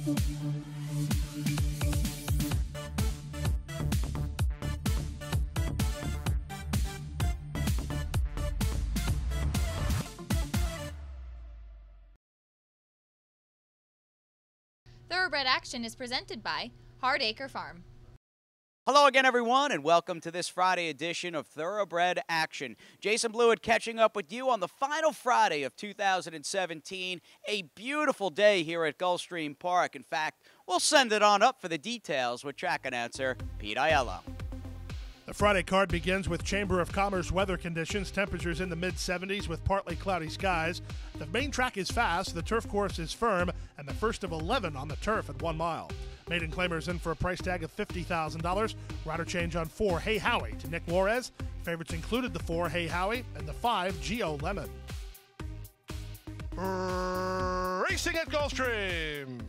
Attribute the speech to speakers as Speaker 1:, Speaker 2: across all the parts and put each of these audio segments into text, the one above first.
Speaker 1: Thoroughbred Action is presented by Hardacre Farm.
Speaker 2: Hello again, everyone, and welcome to this Friday edition of Thoroughbred Action. Jason Blewett catching up with you on the final Friday of 2017. A beautiful day here at Gulfstream Park. In fact, we'll send it on up for the details with track announcer Pete Aiello.
Speaker 3: The Friday card begins with Chamber of Commerce weather conditions, temperatures in the mid-70s with partly cloudy skies. The main track is fast, the turf course is firm, and the first of 11 on the turf at 1 mile. Maiden claimers in for a price tag of $50,000. Rider change on 4 Hey Howie to Nick Juarez. Favorites included the 4 Hey Howie and the 5 Geo Lemon.
Speaker 4: Racing at Gulfstream.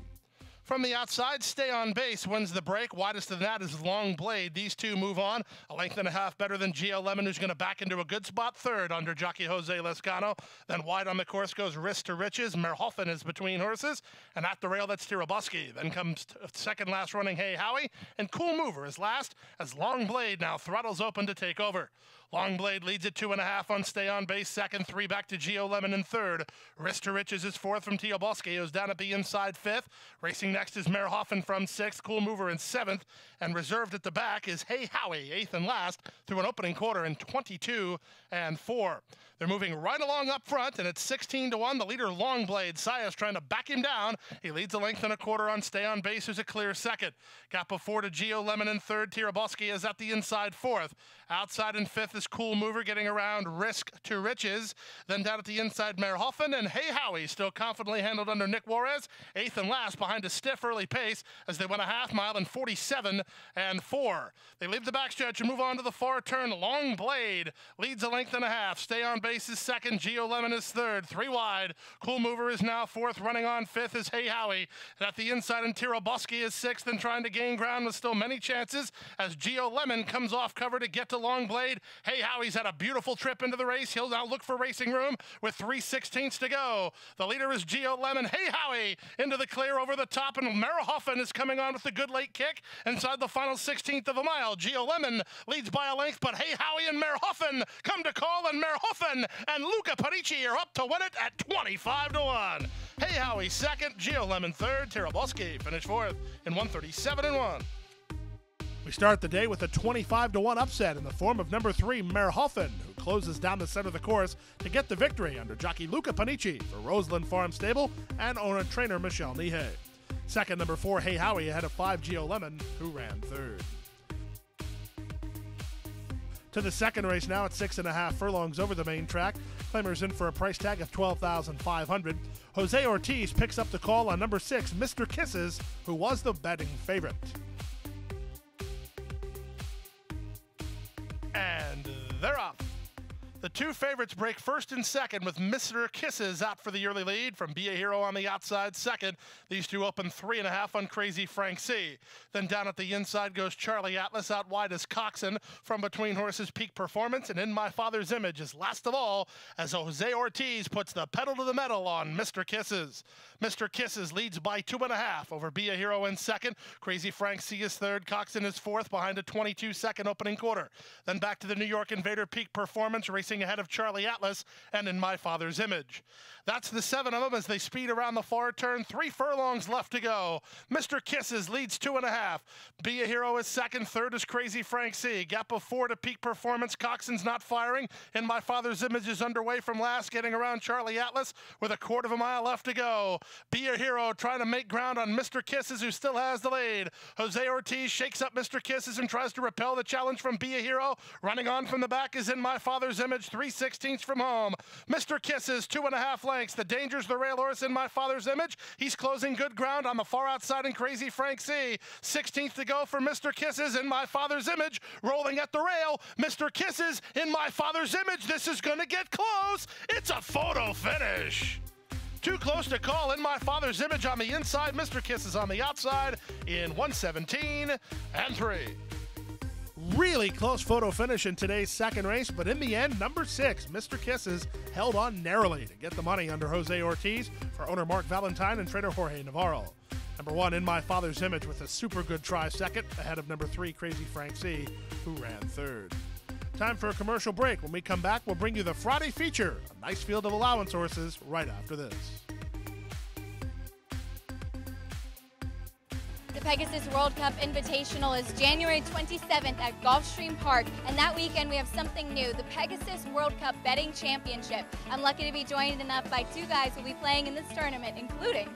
Speaker 4: From the outside, Stay on Base wins the break. Widest of that is Long Blade. These two move on. A length and a half better than Geo Lemon, who's going to back into a good spot. Third under jockey Jose Lescano. Then wide on the course goes Risk to Riches. Merhoffen is between horses. And at the rail, that's Tirabuski. Then comes second last running Hey Howie. And Cool Mover is last as Long Blade now throttles open to take over. Long Blade leads at 2.5 on Stay on Base. Second, 3 back to Geo Lemon in third. Risk to Riches is fourth from Tirabuski, who's down at the inside fifth. Racing next is Merhoffen from sixth. Cool Mover in seventh. And reserved at the back is Hey Howie, eighth and last, through an opening quarter in 22 and 4. They're moving right along up front, and it's 16-1. The leader, Long Blade. Sayas trying to back him down. He leads a length and a quarter on Stay on Base, who's a clear second. Gap of 4 to Geo Lemon in third. Tirabuski is at the inside fourth. Outside in fifth is Cool Mover getting around Risk to Riches. Then down at the inside, Merhoffen and Hey Howie still confidently handled under Nick Juarez. Eighth and last behind a stiff early pace as they went a half mile in 47 and 4. They leave the backstretch and move on to the far turn. Long Blade leads a length and a half. Stay on Base is second. Geo Lemon is third. 3 wide. Cool Mover is now fourth. Running on fifth is Hey Howie. And at the inside, and Tirabuski is sixth and trying to gain ground with still many chances as Geo Lemon comes off cover to get to Long Blade. Hey Howie's had a beautiful trip into the race. He'll now look for racing room with 3/16 to go. The leader is Geo Lemon. Hey Howie into the clear over the top, and Merhoffen is coming on with a good late kick inside the final 16th of a mile. Geo Lemon leads by a length, but Hey Howie and Merhoffen come to call, and Merhoffen and Luca Parici are up to win it at 25-1. Hey Howie second, Geo Lemon third, Tirabuski finished fourth in 1:37-1.
Speaker 3: We start the day with a 25-1 upset in the form of number 3 Merhoffen, who closes down the center of the course to get the victory under jockey Luca Panici for Roseland Farm Stable and owner-trainer Michelle Nihei. Second, number 4 Hey Howie ahead of 5 Geo Lemon, who ran third. To the second race now at 6.5 furlongs over the main track. Claimers in for a price tag of $12,500. Jose Ortiz picks up the call on number 6 Mr. Kisses, who was the betting favorite.
Speaker 4: And they're off. The two favorites break first and second with Mr. Kisses out for the early lead from Be a Hero on the outside second. These two open 3.5 on Crazy Frank C. Then down at the inside goes Charlie Atlas. Out wide is Coxon from between horses Peak Performance, and In My Father's Image is last of all as Jose Ortiz puts the pedal to the metal on Mr. Kisses. Mr. Kisses leads by 2.5 over Be a Hero in second. Crazy Frank C is third. Coxon is fourth behind a 22-second opening quarter. Then back to the New York Invader Peak Performance, racing ahead of Charlie Atlas and In My Father's Image. That's the 7 of them as they speed around the far turn. 3 furlongs left to go. Mr. Kisses leads 2.5. Be a Hero is second. Third is Crazy Frank C. Gap of 4 to Peak Performance. Coxon's not firing. In My Father's Image is underway from last, getting around Charlie Atlas with a quarter of a mile left to go. Be a Hero trying to make ground on Mr. Kisses, who still has the lead. Jose Ortiz shakes up Mr. Kisses and tries to repel the challenge from Be a Hero. Running on from the back is In My Father's Image, 3/16 from home. Mr. Kisses, 2.5 lengths. The danger's the rail horse In My Father's Image. He's closing good ground on the far outside in Crazy Frank C. 16th to go for Mr. Kisses, In My Father's Image. Rolling at the rail, Mr. Kisses, In My Father's Image. This is going to get close. It's a photo finish. Too close to call. In My Father's Image on the inside. Mr. Kisses on the outside in 1:17-3.
Speaker 3: Really close photo finish in today's second race, but in the end, number 6, Mr. Kisses, held on narrowly to get the money under Jose Ortiz for owner Mark Valentine and trainer Jorge Navarro. Number 1, In My Father's Image, with a super good try second, ahead of number 3, Crazy Frank C, who ran third. Time for a commercial break. When we come back, we'll bring you the Friday feature, a nice field of allowance horses, right after this.
Speaker 1: The Pegasus World Cup Invitational is January 27th at Gulfstream Park, and that weekend we have something new, the Pegasus World Cup Betting Championship. I'm lucky to be joined enough by two guys who will be playing in this tournament, including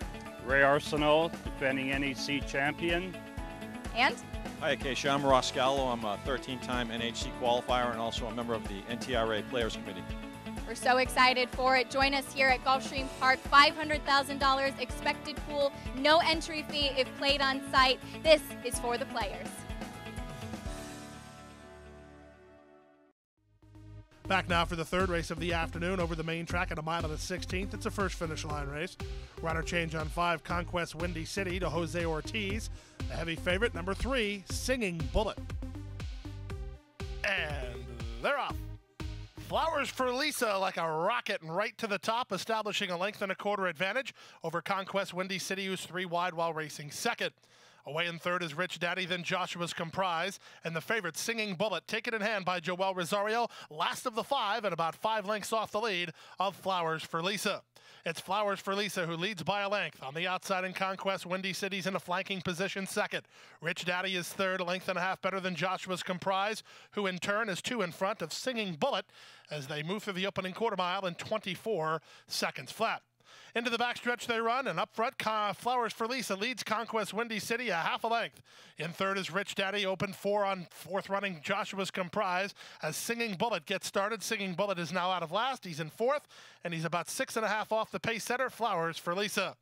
Speaker 5: Ray Arsenault, defending NEC champion.
Speaker 1: and
Speaker 6: Hi, Acacia. I'm Ross Gallo. I'm a 13-time NHC qualifier and also a member of the NTRA Players Committee.
Speaker 1: we're so excited for it. Join us here at Gulfstream Park. $500,000 expected pool, no entry fee if played on site. This is for the players.
Speaker 3: Back now for the third race of the afternoon over the main track at a mile and a 16th. It's a first finish line race. Rider change on 5, Conquest Windycity to Jose Ortiz. The heavy favorite, number 3, Singing Bullet.
Speaker 4: And they're off. Flowers for Lisa like a rocket and right to the top, establishing a length and a quarter advantage over Conquest Windycity, who's 3 wide while racing second. Away in third is Rich Daddy, then Joshua's Comprise, and the favorite Singing Bullet, taken in hand by Joel Rosario, last of the 5 and about 5 lengths off the lead of Flowers for Lisa. It's Flowers for Lisa who leads by a length. On the outside in Conquest, Windycity's in a flanking position second. Rich Daddy is third, a length and a half better than Joshua's Comprise, who in turn is 2 in front of Singing Bullet as they move through the opening quarter mile in 24 seconds flat. Into the backstretch they run, and up front, Flowers for Lisa leads Conquest Windycity a half a length. In third is Rich Daddy, open 4 on fourth running Joshua's Comprise. As Singing Bullet gets started, Singing Bullet is now out of last. He's in fourth, and he's about 6.5 off the pace setter, Flowers for Lisa.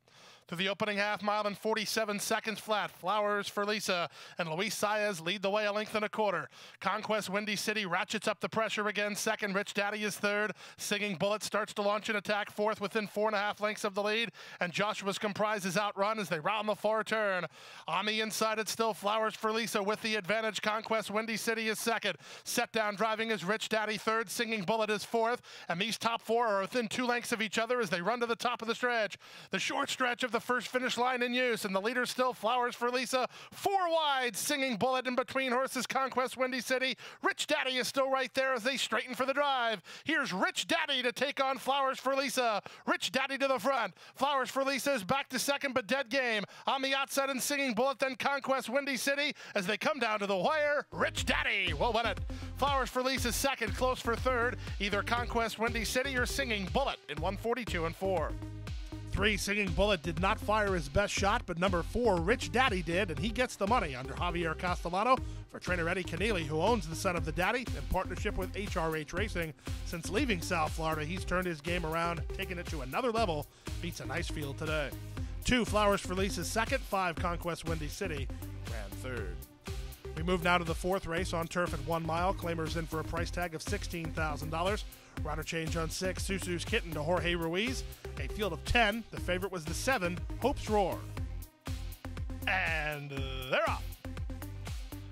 Speaker 4: To the opening half mile in 47 seconds flat. Flowers for Lisa and Luis Saez lead the way a length and a quarter. Conquest Windycity ratchets up the pressure again. Second, Rich Daddy is third. Singing Bullet starts to launch an attack. Fourth, within 4.5 lengths of the lead. And Joshua's Comprise is outrun as they round the far turn. On the inside, it's still Flowers for Lisa with the advantage. Conquest Windycity is second. Set down driving is Rich Daddy third. Singing Bullet is fourth. And these top 4 are within 2 lengths of each other as they run to the top of the stretch. The short stretch of the first finish line in use, and the leader still Flowers for Lisa. 4 wide, Singing Bullet in between horses, Conquest Windycity. Rich Daddy is still right there as they straighten for the drive. Here's Rich Daddy to take on Flowers for Lisa. Rich Daddy to the front. Flowers for Lisa is back to second, but dead game. On the outside and Singing Bullet, then Conquest Windycity as they come down to the wire. Rich Daddy will win it. Flowers for Lisa second, close for third. Either Conquest Windycity or Singing Bullet in 142 and 4.
Speaker 3: 3, Singing Bullet did not fire his best shot, but number 4, Rich Daddy did, and he gets the money under Javier Castellano for trainer Eddie Keneally, who owns the Son of the Daddy in partnership with HRH Racing. Since leaving South Florida, he's turned his game around, taking it to another level, beats a nice field today. 2, Flowers for Lisa's second, 5, Conquest Windycity ran third. We move now to the fourth race on turf at 1 mile. Claimers in for a price tag of $16,000. Rider change on 6, Susu's Kitten to Jorge Ruiz. A field of 10. The favorite was the 7, Hope's Roar.
Speaker 4: And they're off.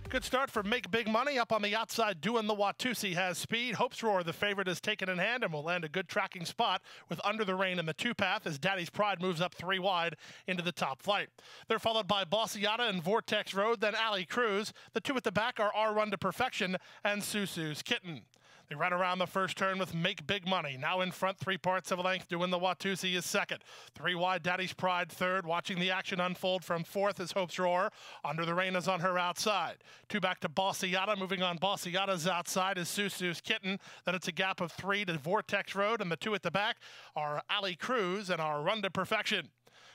Speaker 4: Good start for Make Big Money. Up on the outside, Doing the Watusi has speed. Hope's Roar, the favorite, is taken in hand and will land a good tracking spot with Under the Rain in the 2-path as Daddy's Pride moves up 3 wide into the top flight. They're followed by Bossiata and Vortex Road, then Alley Cruz. The 2 at the back are Our Run to Perfection and Susu's Kitten. They run around the first turn with Make Big Money. Now in front, 3 parts of a length. Doing the Watusi is second. 3 wide, Daddy's Pride third. Watching the action unfold from fourth is Hope's Roar. Under the Rain is on her outside. 2 back to Bossiata. Moving on Bossiata's outside is Susu's Kitten. Then it's a gap of 3 to Vortex Road. And the 2 at the back are Alley Cruz and Our Run to Perfection.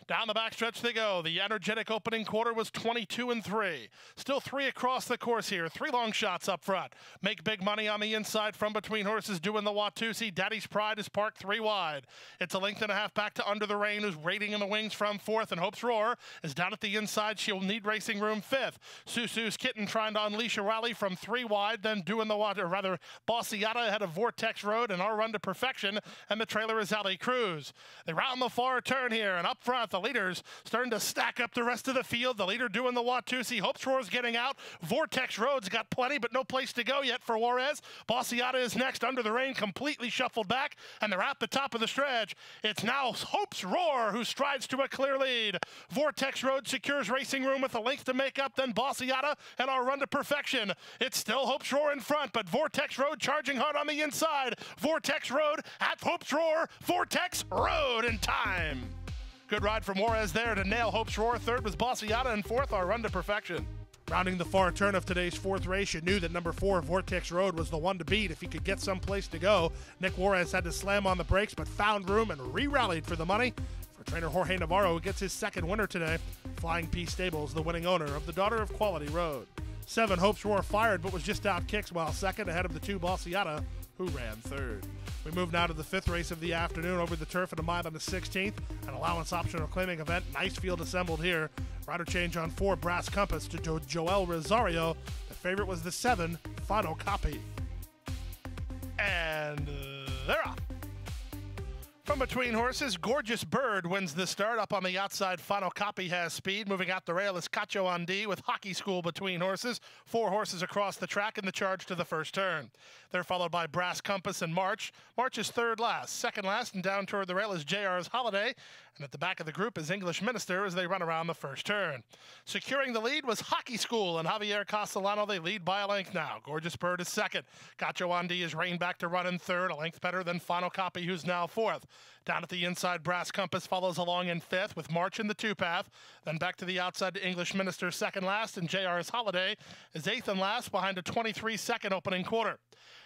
Speaker 4: Down the backstretch they go. The energetic opening quarter was 22 and 3. Still 3 across the course here. 3 long shots up front. Make Big Money on the inside from between horses. Doing the Watusi. Daddy's Pride is parked 3 wide. It's a length and a half back to Under the Rain, who's raiding in the wings from fourth. And Hope's Roar is down at the inside. She'll need racing room fifth. Susu's Kitten trying to unleash a rally from 3 wide. Then Doing the Water, rather Bossiata ahead of Vortex Road and Our Run to Perfection. And the trailer is Alley Cruz. They round the far turn here. And up front, the leaders starting to stack up the rest of the field. The leader doing the Watusi. Hope's Roar's getting out. Vortex Road's got plenty, but no place to go yet for Juarez. Bossiata is next. Under the Rain completely shuffled back, and they're at the top of the stretch. It's now Hope's Roar who strides to a clear lead. Vortex Road secures racing room with a length to make up, then Bossiata and our Run to Perfection. It's still Hope's Roar in front, but Vortex Road charging hard on the inside. Vortex Road at Hope's Roar. Vortex Road in time. Good ride from Juarez there to nail Hope's Roar. Third was Bossiata, and fourth, our Run to Perfection.
Speaker 3: Rounding the far turn of today's fourth race, you knew that number 4, Vortex Road, was the one to beat if he could get someplace to go. Nick Juarez had to slam on the brakes, but found room and re-rallied for the money. For trainer Jorge Navarro, who gets his second winner today, Flying P Stables, the winning owner of the Daughter of Quality Road. 7, Hope's Roar fired, but was just out-kicked, while second ahead of the 2, Bossiata, who ran third. We move now to the 5th race of the afternoon over the turf at a mile on the 16th, an allowance optional claiming event. Nice field assembled here. Rider change on 4, Brass Compass to Joel Rosario. The favorite was the 7, Final Copy.
Speaker 4: And they're off. From between horses, Gorgeous Bird wins the start. Up on the outside, Final Copy has speed. Moving out the rail is Cacho Andi with Hockey School between horses. 4 horses across the track in the charge to the first turn. They're followed by Brass Compass and March. March is third last. Second last and down toward the rail is JR's Holiday. And at the back of the group is English Minister as they run around the first turn. Securing the lead was Hockey School and Javier Castellano. They lead by a length now. Gorgeous Bird is second. Cacho Andi is reined back to run in third, a length better than Final Copy, who's now fourth. Down at the inside, Brass Compass follows along in fifth with March in the 2-path. Then back to the outside to English Minister second last, and JR's Holiday is eighth and last behind a 23-second opening quarter.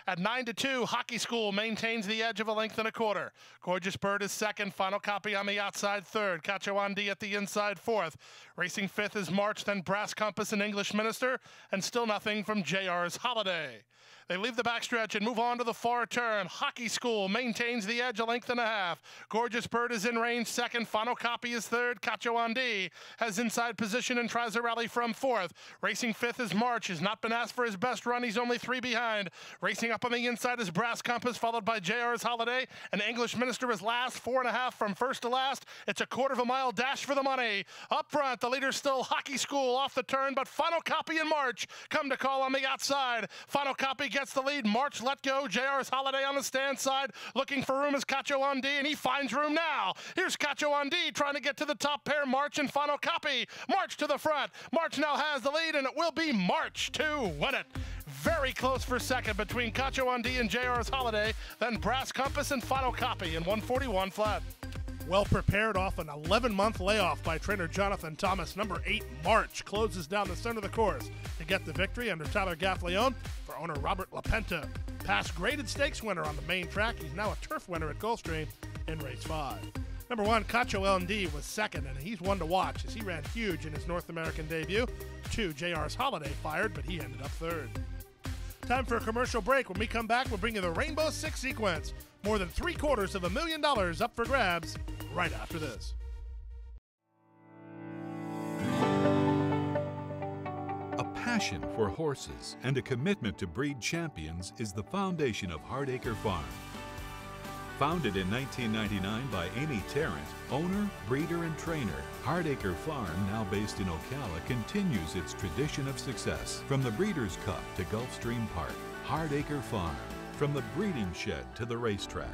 Speaker 4: At 9-2, Hockey School maintains the edge of a length and a quarter. Gorgeous Bird is second. Final Copy on the outside third. Cacho Andi at the inside fourth. Racing fifth is March, then Brass Compass and English Minister, and still nothing from JR's Holiday. They leave the backstretch and move on to the far turn. Hockey School maintains the edge a length and a half. Gorgeous Bird is in range second. Final Copy is third. Cacho Andi has inside position and tries a rally from fourth. Racing fifth is March. Has not been asked for his best run. He's only 3 behind. Racing up on the inside is Brass Compass, followed by JR's Holiday. And English Minister is last, 4.5 from first to last. It's a 1/4 mile dash for the money. Up front, the leader's still Hockey School off the turn, but Final Copy and March come to call on the outside. Final Copy gets the lead. March let go. JR's Holiday on the stand side. Looking for room is Cacho Andi, and he finds room now. Here's Cacho Andi trying to get to the top pair. March and Final Copy. March to the front. March now has the lead, and it will be March to win it. Very close for second between Cacho Andi and JR's Holiday. Then Brass Compass and Final Copy in 141 flat.
Speaker 3: Well prepared off an 11-month layoff by trainer Jonathan Thomas. Number 8, March, closes down the center of the course to get the victory under Tyler Gaffleone for owner Robert LaPenta. Past graded stakes winner on the main track. He's now a turf winner at Gulfstream in race 5. Number 1, Cacho Andi was second, and he's one to watch as he ran huge in his North American debut. 2, JR's Holiday fired, but he ended up third. Time for a commercial break. When we come back, we'll bring you the Rainbow Six sequence. More than $750,000 up for grabs right after this.
Speaker 7: A passion for horses and a commitment to breed champions is the foundation of Hardacre Farm. Founded in 1999 by Amy Tarrant, owner, breeder, and trainer, Hardacre Farm, now based in Ocala, continues its tradition of success. From the Breeders' Cup to Gulfstream Park, Hardacre Farm, from the breeding shed to the racetrack,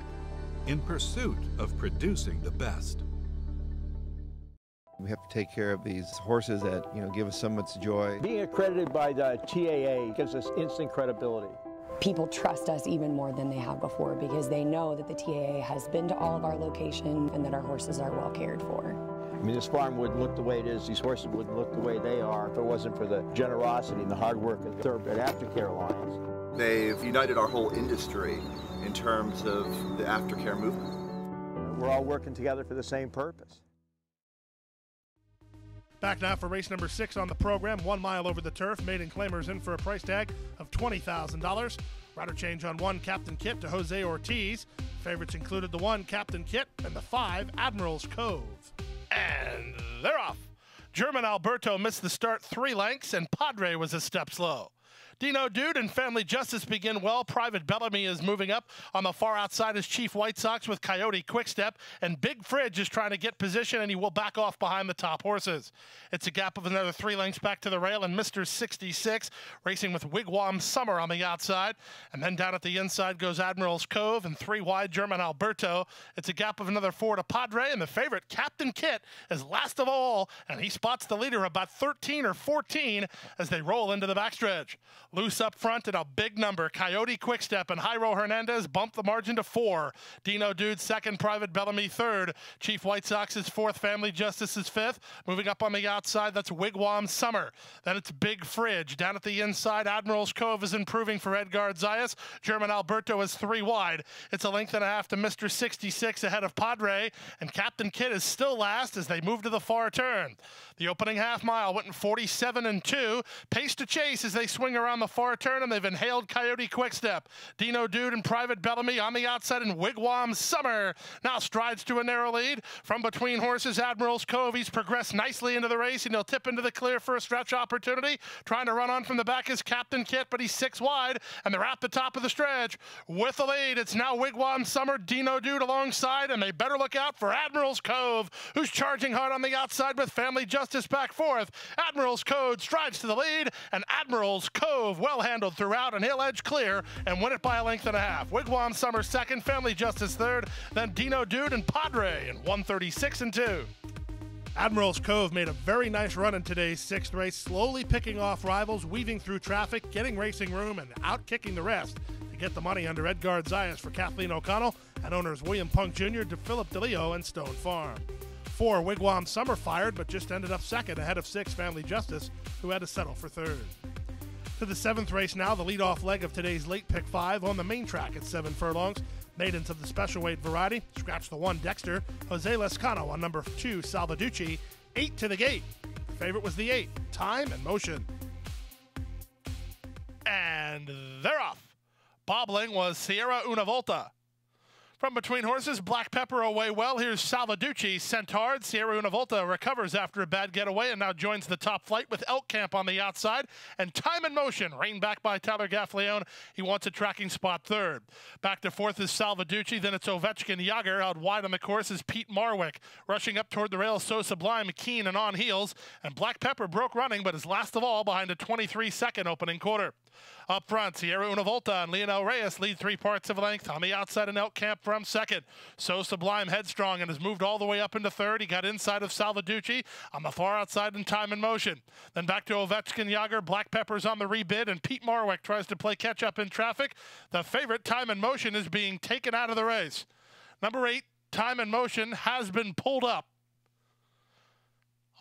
Speaker 7: in pursuit of producing the best.
Speaker 8: We have to take care of these horses that, give us so much joy.
Speaker 9: Being accredited by the TAA gives us instant credibility.
Speaker 10: People trust us even more than they have before because they know that the TAA has been to all of our locations and that our horses are well cared for.
Speaker 9: I mean, this farm wouldn't look the way it is, these horses wouldn't look the way they are if it wasn't for the generosity and the hard work of the Thoroughbred Aftercare Alliance.
Speaker 11: They've united our whole industry in terms of the aftercare movement.
Speaker 9: We're all working together for the same purpose.
Speaker 3: Back now for race number 6 on the program. 1 mile over the turf. Maiden claimers in for a price tag of $20,000. Rider change on 1, Captain Kit to Jose Ortiz. Favorites included the 1, Captain Kit, and the 5, Admiral's Cove.
Speaker 4: And they're off. German Alberto missed the start 3 lengths, and Padre was a step slow. Dino Dude and Family Justice begin well. Private Bellamy is moving up. On the far outside is Chief White Sox with Coyote Quickstep. And Big Fridge is trying to get position, and he will back off behind the top horses. It's a gap of another 3 lengths back to the rail, and Mr. 66 racing with Wigwam Summer on the outside. And then down at the inside goes Admiral's Cove, and 3 wide German Alberto. It's a gap of another 4 to Padre, and the favorite Captain Kit is last of all, and he spots the leader about 13 or 14 as they roll into the backstretch. Loose up front at a big number. Coyote Quickstep and Jairo Hernandez bump the margin to 4. Dino Dude second, Private Bellamy third. Chief White Sox is fourth, Family Justice is fifth. Moving up on the outside, that's Wigwam Summer. Then it's Big Fridge. Down at the inside, Admiral's Cove is improving for Edgar Zayas. German Alberto is 3 wide. It's a length and a half to Mr. 66 ahead of Padre, and Captain Kid is still last as they move to the far turn. The opening half mile went in 47 and 2. Pace to chase as they swing around the far turn, and they've inhaled Coyote Quickstep. Dino Dude and Private Bellamy on the outside, and Wigwam Summer now strides to a narrow lead. From between horses, Admiral's Cove, he's progressed nicely into the race, and he'll tip into the clear for a stretch opportunity. Trying to run on from the back is Captain Kit, but he's 6 wide, and they're at the top of the stretch. With the lead, it's now Wigwam Summer, Dino Dude alongside, and they better look out for Admiral's Cove, who's charging hard on the outside with Family Justice back fourth. Admiral's Cove strides to the lead, and Admiral's Cove well handled throughout, and he'll edge clear and win it by a length and a half. Wigwam Summer second, Family Justice third, then Dino Dude and Padre in 136 and 2.
Speaker 3: Admiral's Cove made a very nice run in today's 6th race, slowly picking off rivals, weaving through traffic, getting racing room, and out-kicking the rest to get the money under Edgar Zayas for Kathleen O'Connell and owners William Punk Jr., Philip DeLeo, and Stone Farm. 4, Wigwam Summer fired, but just ended up second ahead of 6, Family Justice, who had to settle for third. To the 7th race now, the leadoff leg of today's late pick 5 on the main track at 7 furlongs. Maidens of the special weight variety, scratch the 1 Dexter, Jose Lescano on number 2 Salvaducci, 8 to the gate. The favorite was the 8, Time and Motion.
Speaker 4: And they're off. Bobbling was Sierra Una Volta. From between horses, Black Pepper away well. Here's Salvaducci, sent hard. Sierra Una Volta recovers after a bad getaway and now joins the top flight with Elk Camp on the outside. And Time and Motion, reined back by Tyler Gaffleone. He wants a tracking spot third. Back to fourth is Salvaducci. Then it's Ovechkin Yager. Out wide on the course is Pete Marwick. Rushing up toward the rail, So Sublime, keen and on heels. And Black Pepper broke running, but is last of all behind a 23-second opening quarter. Up front, Sierra Una Volta and Leonel Reyes lead 3 parts of a length. On the outside, an Elk Camp from second. So Sublime headstrong and has moved all the way up into third. He got inside of Salvaducci. On the far outside in Time and Motion. Then back to Ovechkin Yager. Black Pepper's on the rebid, and Pete Marwick tries to play catch-up in traffic. The favorite, Time and Motion, is being taken out of the race. Number 8, Time and Motion, has been pulled up.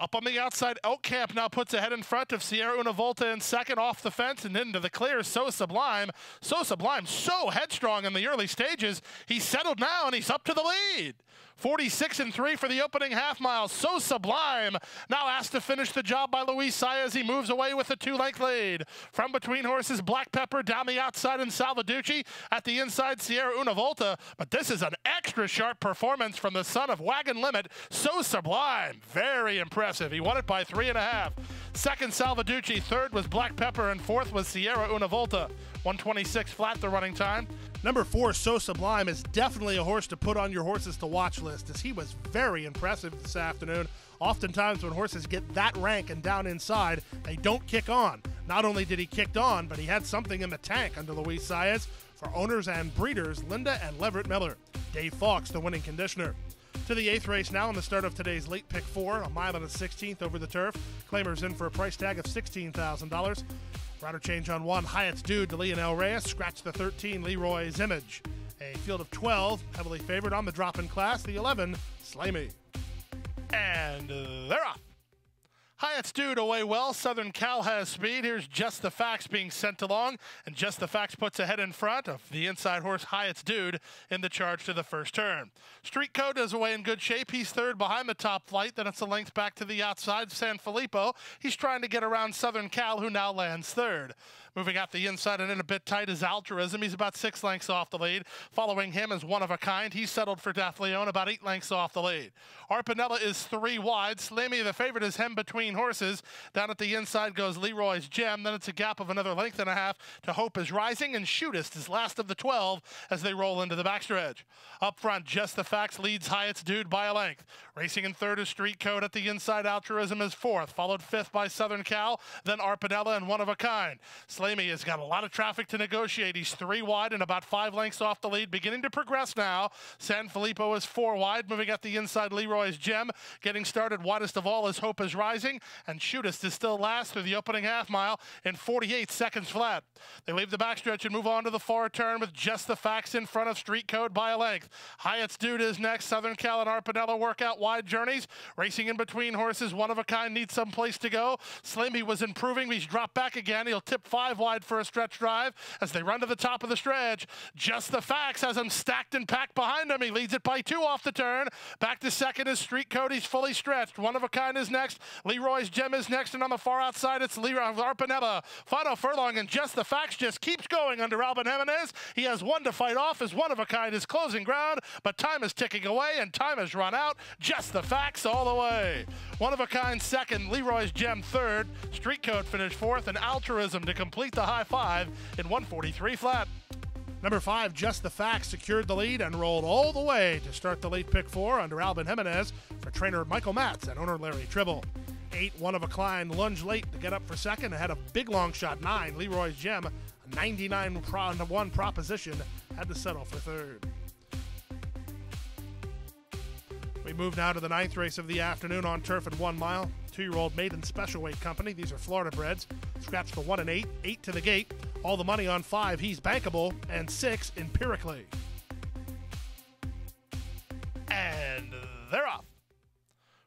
Speaker 4: Up on the outside, Elk Camp now puts ahead in front of Sierra Una Volta in second, off the fence and into the clear. So Sublime. So Sublime, so headstrong in the early stages. He's settled now, and he's up to the lead. 46 and 3 for the opening half mile. So Sublime now asked to finish the job by Luis Saez. He moves away with a 2-length lead. From between horses, Black Pepper down the outside and Salvaducci. At the inside, Sierra Una Volta. But this is an extra sharp performance from the son of Wagon Limit, So Sublime. Very impressive. He won it by 3.5. Second, Salvaducci. Third was Black Pepper, and fourth was Sierra Una Volta. 126 flat the running time.
Speaker 3: Number 4, So Sublime, is definitely a horse to put on your horses to watch list, as he was very impressive this afternoon. Oftentimes when horses get that rank and down inside, they don't kick on. Not only did he kick on, but he had something in the tank under Luis Saez for owners and breeders Linda and Leverett Miller. Dave Fawkes, the winning conditioner. To the 8th race now in the start of today's late pick 4, a mile and a 16th over the turf. Claimers in for a price tag of $16,000. Rider change on 1, Hyatt's Dude to Leonel Reyes. Scratch the 13, Leroy's Image. A field of 12, heavily favored on the drop-in class, the 11, Slay Me.
Speaker 4: And they're off. Hyatt's Dude away well. Southern Cal has speed. Here's Just the Facts being sent along, and Just the Facts puts ahead in front of the inside horse Hyatt's Dude in the charge to the first turn. Street Code is away in good shape. He's third behind the top flight. Then it's a length back to the outside. San Filippo, he's trying to get around Southern Cal, who now lands third. Moving out the inside and in a bit tight is Altruism. He's about 6 lengths off the lead. Following him is One of a Kind. He's settled for Dath Leon, about 8 lengths off the lead. Arpanella is 3 wide. Slimy, the favorite, is hem between between horses. Down at the inside goes Leroy's Gem. Then it's a gap of another length and a half to Hope is Rising, and Shootist is last of the 12 as they roll into the backstretch. Up front, Just the Facts leads Hyatt's Dude by a length. Racing in third is Street Code. At the inside, Altruism is fourth, followed fifth by Southern Cal, then Arpanella and One of a Kind. Slamey has got a lot of traffic to negotiate. He's 3 wide and about 5 lengths off the lead, beginning to progress now. San Filippo is 4 wide, moving at the inside, Leroy's Gem. Getting started widest of all is Hope is Rising, and Shootist is still last through the opening half mile in 48 seconds flat. They leave the backstretch and move on to the far turn with Just the Facts in front of Street Code by a length. Hyatt's Dude is next. Southern Cal and Arpanella work out wide journeys. Racing in between horses, One of a Kind needs some place to go. Slimmy was improving, but he's dropped back again. He'll tip 5 wide for a stretch drive as they run to the top of the stretch. Just the Facts has him stacked and packed behind him. He leads it by 2 off the turn. Back to second is Street Code. He's fully stretched. One of a Kind is next. Leroy's Gem is next, and on the far outside, it's Arpanella. Final furlong, and Just the Facts just keeps going under Alvin Jimenez. He has 1 to fight off as One of a Kind is closing ground, but time is ticking away, and time has run out. Just the Facts all the way. One of a Kind second, Leroy's Gem third, Street Code finished fourth, and Altruism to complete the high 5 in 1:43 flat.
Speaker 3: Number 5, Just the Facts, secured the lead and rolled all the way to start the late pick 4 under Alvin Jimenez for trainer Michael Matz and owner Larry Tribble. 8, One of a Kind, lunged late to get up for second ahead of big long shot 9, Leroy's Gem, a 99-1 proposition, had to settle for third. We move now to the 9th race of the afternoon on turf at 1 mile. 2-year-old maiden special weight company. These are Florida breds. Scratch for 1 and 8, 8 to the gate. All the money on 5, He's Bankable, and 6, Empirically.
Speaker 4: And they're off.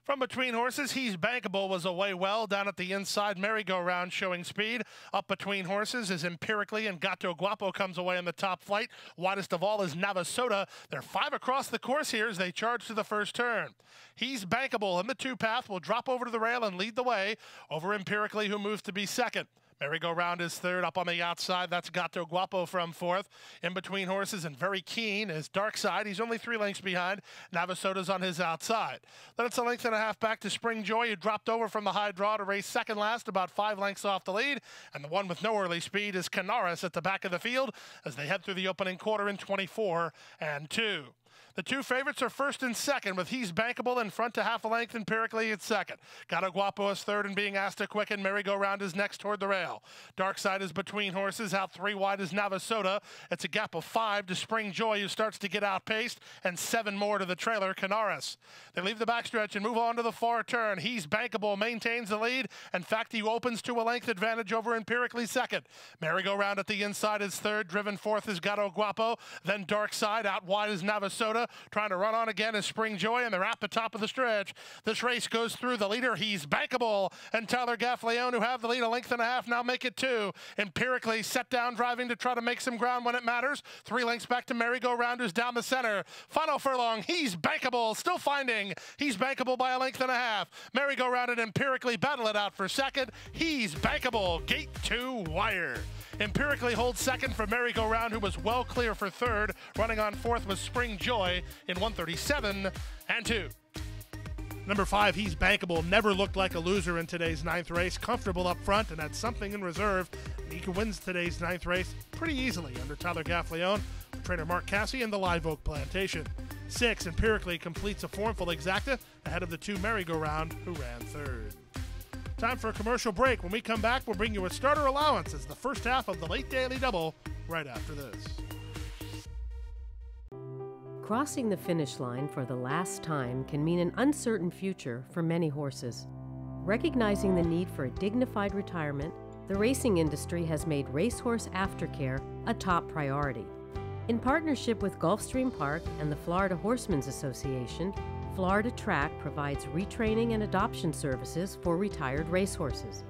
Speaker 4: From between horses, He's Bankable was away well. Down at the inside, merry-go-round showing speed. Up between horses is Empirically, and Gato Guapo comes away in the top flight. Widest of all is Navasota. They're 5 across the course here as they charge to the first turn. He's Bankable in the 2-path will drop over to the rail and lead the way over Empirically, who moves to be second. Merry-go-round is third. Up on the outside, that's Gato Guapo from fourth. In between horses and very keen is Dark Side. He's only 3 lengths behind. Navasota's on his outside. Then it's a length and a half back to Spring Joy, who dropped over from the high draw to race second last, about 5 lengths off the lead. And the one with no early speed is Canaris at the back of the field as they head through the opening quarter in 24 and 2. The 2 favorites are first and second, with He's Bankable in front to half a length, Empirically at second. Gato Guapo is third and being asked to quicken. Merry-go-round is next toward the rail. Dark Side is between horses. Out 3 wide is Navasota. It's a gap of 5 to Spring Joy, who starts to get outpaced, and 7 more to the trailer, Canaris. They leave the backstretch and move on to the far turn. He's Bankable maintains the lead. In fact, he opens to a length advantage over Empirically second. Merry-go-round at the inside is third. Driven fourth is Gato Guapo. Then Dark Side. Out wide is Navasota. Trying to run on again is Spring Joy, and they're at the top of the stretch. This race goes through the leader. He's Bankable, and Tyler Gaffleone, who have the lead a length and a half, now make it 2. Empirically set down driving to try to make some ground when it matters. 3 lengths back to Merry-go-round, who's down the center. Final furlong, He's Bankable, still finding He's Bankable by a length and a half. Merry-go-round and Empirically battle it out for second. He's Bankable, gate 2 wire. Empirically holds second for Merry-go-round, who was well clear for third. Running on fourth was Spring Joy in 1:37 and 2.
Speaker 3: Number 5, He's Bankable, never looked like a loser in today's 9th race. Comfortable up front and had something in reserve. And he wins today's 9th race pretty easily under Tyler Gaffleone, trainer Mark Cassie, and the Live Oak Plantation. 6, Empirically completes a formful exacta ahead of the 2 Merry-go-round, who ran third. Time for a commercial break. When we come back, we'll bring you a starter allowance as the first half of the late daily double right after this.
Speaker 12: Crossing the finish line for the last time can mean an uncertain future for many horses. Recognizing the need for a dignified retirement, the racing industry has made racehorse aftercare a top priority. In partnership with Gulfstream Park and the Florida Horsemen's Association, Florida Track provides retraining and adoption services for retired racehorses.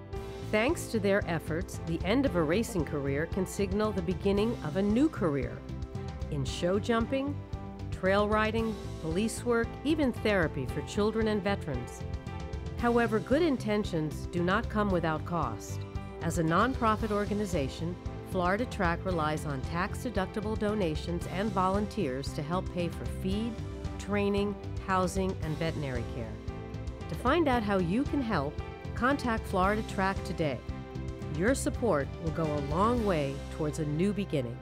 Speaker 12: Thanks to their efforts, the end of a racing career can signal the beginning of a new career in show jumping, trail riding, police work, even therapy for children and veterans. However, good intentions do not come without cost. As a nonprofit organization, Florida Track relies on tax-deductible donations and volunteers to help pay for feed, training, housing, and veterinary care. To find out how you can help, Contact Florida Track today. Your support will go a long way towards a new beginning.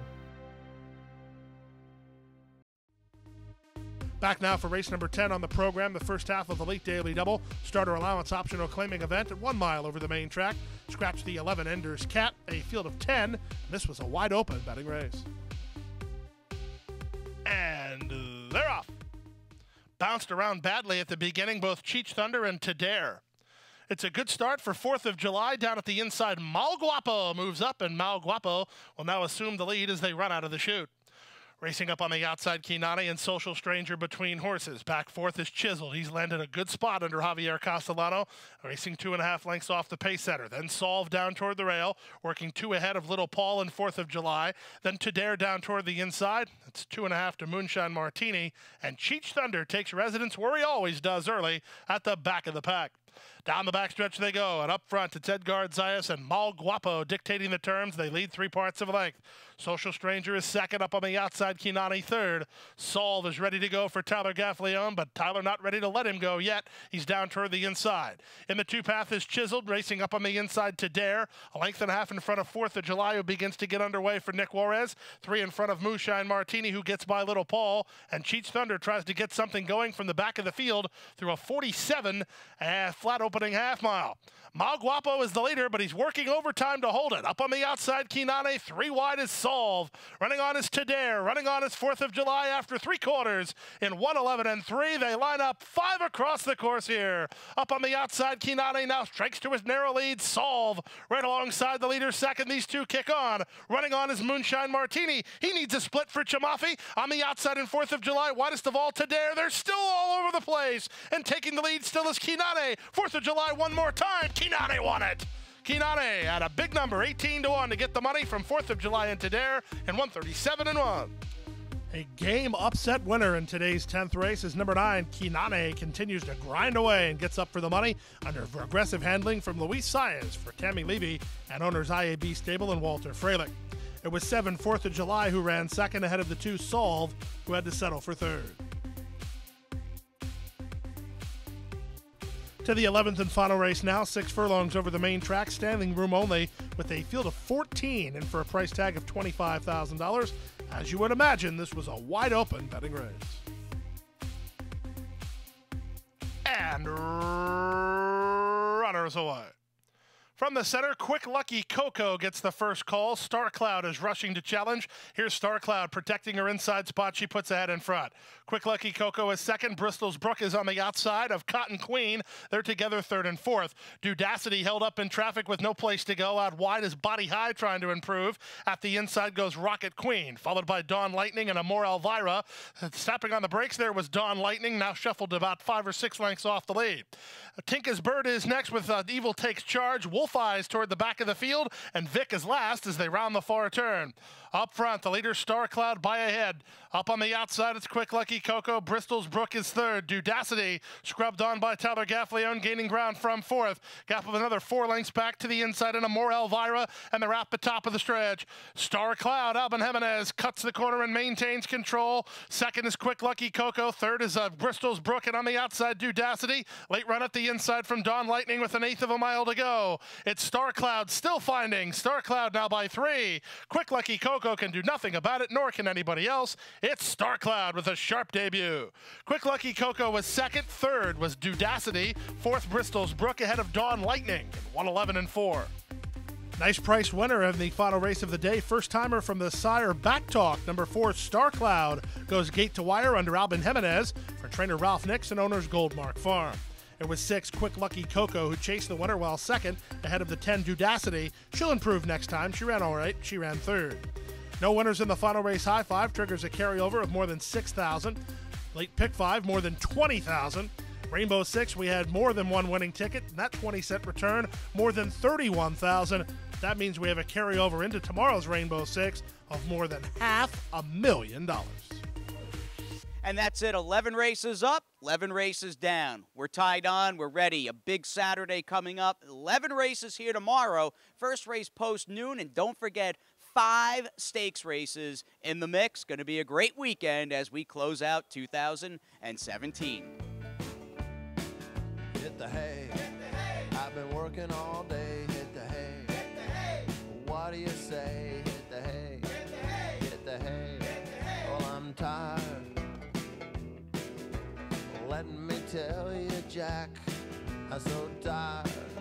Speaker 3: Back now for race number 10 on the program, the first half of the Elite Daily Double. Starter allowance optional claiming event at 1 mile over the main track. Scratch the 11 Enders Cat, a field of 10. This was a wide open betting race. And they're off. Bounced around badly at the beginning, both Cheech Thunder and Tadair. It's a good start for 4th of July. Down at the inside, Mal Guapo moves up, and Mal Guapo will now assume the lead as they run out of the chute. Racing up on the outside, Kinane and Social Stranger between horses. Back 4th is Chiseled. He's landed a good spot under Javier Castellano, racing 2.5 lengths off the pace setter. Then Solve down toward the rail, working 2 ahead of Little Paul in 4th of July. Then Tadair down toward the inside. That's 2.5 to Moonshine Martini. And Cheech Thunder takes residence where he always does early at the back of the pack. Down the backstretch they go, and up front it's Edgar Zayas and Mal Guapo dictating the terms. They lead 3 parts of a length. Social Stranger is second, up on the outside, Kinane third. Solve is ready to go for Tyler Gaffleone, but Tyler not ready to let him go yet. He's down toward the inside. In the 2 path is Chiseled, racing up on the inside to Dare. A length and a half in front of 4th of July, who begins to get underway for Nick Juarez. 3 in front of Moonshine Martini, who gets by Little Paul. And Cheech Thunder tries to get something going from the back of the field through a 47 flat opening half mile. Mal Guapo is the leader, but he's working overtime to hold it. Up on the outside, Kinane, 3 wide is Solve. Running on is Tadair. Running on is 4th of July after 3 quarters in 1:11 and 3. They line up 5 across the course here. Up on the outside, Kinane now strikes to his narrow lead. Solve right alongside the leader second. These two kick on. Running on is Moonshine Martini. He needs a split for Chamafi. On the outside in 4th of July, widest of all, Tadair. They're still all over the place. And taking the lead still is Kinane. 4th of July one more time. Kinane won it. Kinane at a big number, 18-1 to get the money from 4th of July and Tadair, and 137-1. A game upset winner in today's 10th race is number 9, Kinane, continues to grind away and gets up for the money under aggressive handling from Luis Saez for Tammy Levy and owners IAB Stable and Walter Freilich. It was 7 4th of July who ran second ahead of the 2 Solve, who had to settle for third. To the 11th and final race now, 6 furlongs over the main track, standing room only, with a field of 14 and for a price tag of $25,000. As you would imagine, this was a wide-open betting race. And runners away. From the center, Quick Lucky Coco gets the first call. Star Cloud is rushing to challenge. Here's Star Cloud protecting her inside spot. She puts ahead in front. Quick Lucky Coco is second. Bristol's Brook is on the outside of Cotton Queen. They're together third and fourth. Dudacity held up in traffic with no place to go. Out wide is Body High trying to improve. At the inside goes Rocket Queen, followed by Dawn Lightning and Amor Elvira. Stepping on the brakes there was Dawn Lightning, now shuffled about 5 or 6 lengths off the lead. Tinka's Bird is next with Evil Takes Charge. Wolf Eyes toward the back of the field, and Vic is last as they round the far turn. Up front, the leader Star Cloud by ahead. Up on the outside, it's Quick Lucky Coco. Bristol's Brook is third. Dudacity scrubbed on by Tyler Gaffleone, gaining ground from fourth. Gap of another 4 lengths back to the inside, and Amor Elvira, and they're at the top of the stretch. Star Cloud, Alban Jimenez cuts the corner and maintains control. Second is Quick Lucky Coco. Third is Bristol's Brook, and on the outside, Dudacity. Late run at the inside from Dawn Lightning with 1/8 of a mile to go. It's Star Cloud still finding. Star Cloud now by 3. Quick Lucky Coco can do nothing about it, nor can anybody else. It's Star Cloud with a sharp debut. Quick Lucky Coco was second. Third was Dudacity. Fourth, Bristol's Brook ahead of Dawn Lightning. 1:11 and 4. Nice price winner of the final race of the day. First timer from the Sire Back Talk. Number 4, Star Cloud, goes gate to wire under Alban Jimenez for trainer Ralph Nix and owners Goldmark Farm. It was 6, Quick Lucky Coco, who chased the winner while second ahead of the 10, Dudacity. She'll improve next time. She ran all right. She ran third. No winners in the final race. High Five triggers a carryover of more than 6,000. Late Pick 5, more than 20,000. Rainbow 6, we had more than one winning ticket, and that 20-cent return, more than 31,000. That means we have a carryover into tomorrow's Rainbow 6 of more than $500,000.
Speaker 2: And that's it. 11 races up, 11 races down. We're tied on. We're ready. A big Saturday coming up. 11 races here tomorrow. First race post-noon. And don't forget, 5 stakes races in the mix. Going to be a great weekend as we close out 2017.
Speaker 13: Hit the hay. Hit the hay. I've been working all day, hit the hay. Hit the hay. What do you say? Hit the hay. Hit the hay. Hit the hay. Hit the hay. Well, I'm tired. Let me tell you, Jack, I'm so tired.